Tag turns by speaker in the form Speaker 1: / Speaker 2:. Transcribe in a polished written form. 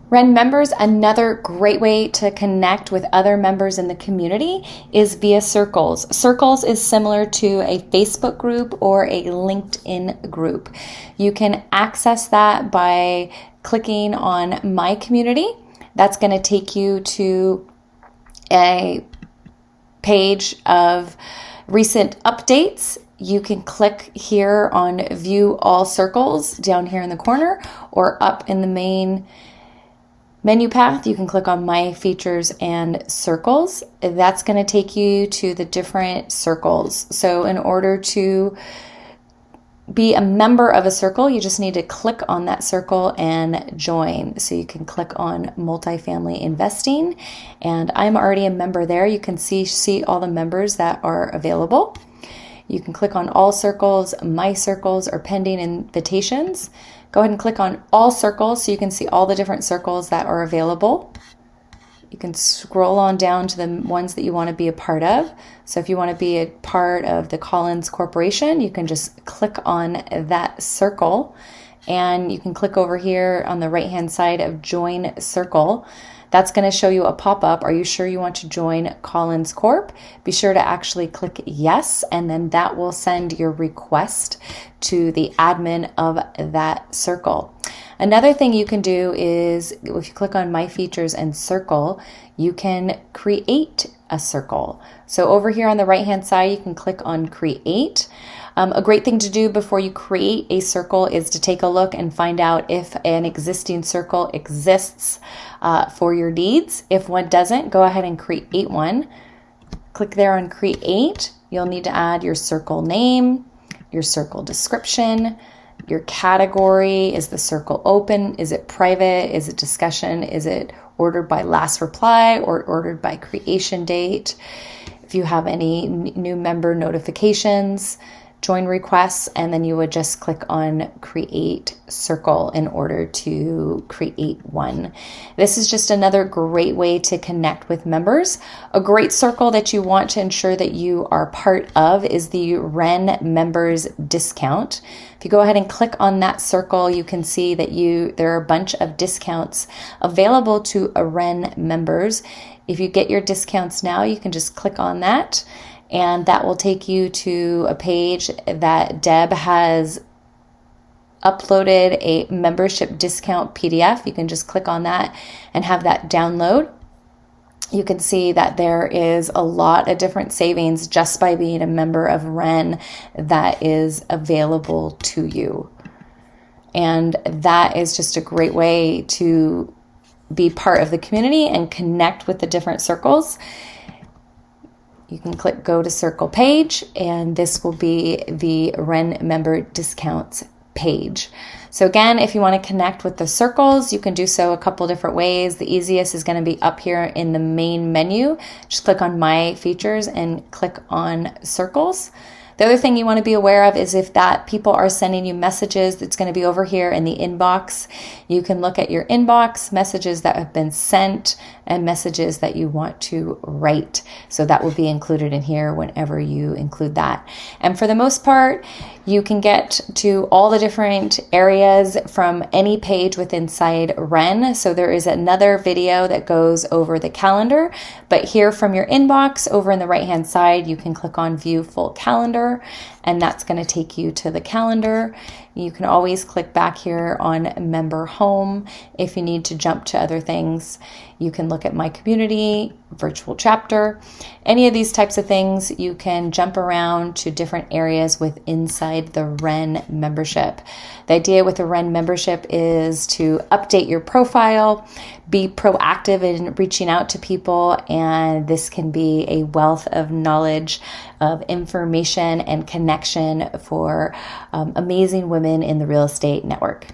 Speaker 1: WREN members, another great way to connect with other members in the community is via Circles. Circles is similar to a Facebook group or a LinkedIn group. You can access that by clicking on My Community. That's going to take you to a page of recent updates. You can click here on View All Circles down here in the corner, or up in the main menu path, you can click on My Features and Circles. That's going to take you to the different circles. So in order to be a member of a circle, you just need to click on that circle and join. So you can click on multifamily investing, and I'm already a member there. You can see all the members that are available. You can click on all circles, my circles, or pending invitations. Go ahead and click on all circles so you can see all the different circles that are available. You can scroll on down to the ones that you want to be a part of. So if you want to be a part of the Collins Corporation, you can just click on that circle, and you can click over here on the right hand side of Join Circle. That's going to show you a pop-up. Are you sure you want to join Collins Corp? Be sure to actually click yes, and then that will send your request to the admin of that circle. Another thing you can do is, if you click on My Features and Circle, you can create a circle. So over here on the right hand side, you can click on Create. A great thing to do before you create a circle is to take a look and find out if an existing circle exists for your needs. If one doesn't, go ahead and create one. Click there on Create. You'll need to add your circle name, your circle description, your category. Is the circle open? Is it private? Is it discussion? Is it ordered by last reply or ordered by creation date? If you have any new member notifications, join requests, and then you would just click on Create Circle in order to create one. This is just another great way to connect with members. A great circle that you want to ensure that you are part of is the WREN Members Discount. If you go ahead and click on that circle, you can see that there are a bunch of discounts available to WREN members. If you get your discounts now, you can just click on that, and that will take you to a page that Deb has uploaded a membership discount PDF. You can just click on that and have that download. You can see that there is a lot of different savings just by being a member of WREN that is available to you. And that is just a great way to be part of the community and connect with the different circles. You can click Go to Circle page, and this will be the WREN member discounts page. So again, if you want to connect with the circles, you can do so a couple different ways. The easiest is going to be up here in the main menu. Just click on My Features and click on Circles. The other thing you want to be aware of is if that people are sending you messages, that's going to be over here in the inbox. You can look at your inbox, messages that have been sent, and messages that you want to write. So that will be included in here whenever you include that. And for the most part, you can get to all the different areas from any page within inside WREN. So there is another video that goes over the calendar, but here from your inbox over in the right hand side, you can click on View Full Calendar, and that's going to take you to the calendar. You can always click back here on Member Home if you need to jump to other things. You can look at My Community, Virtual Chapter, any of these types of things. You can jump around to different areas with inside the WREN membership. The idea with the WREN membership is to update your profile, be proactive in reaching out to people, and this can be a wealth of knowledge, of information and connection for amazing women in the real estate network.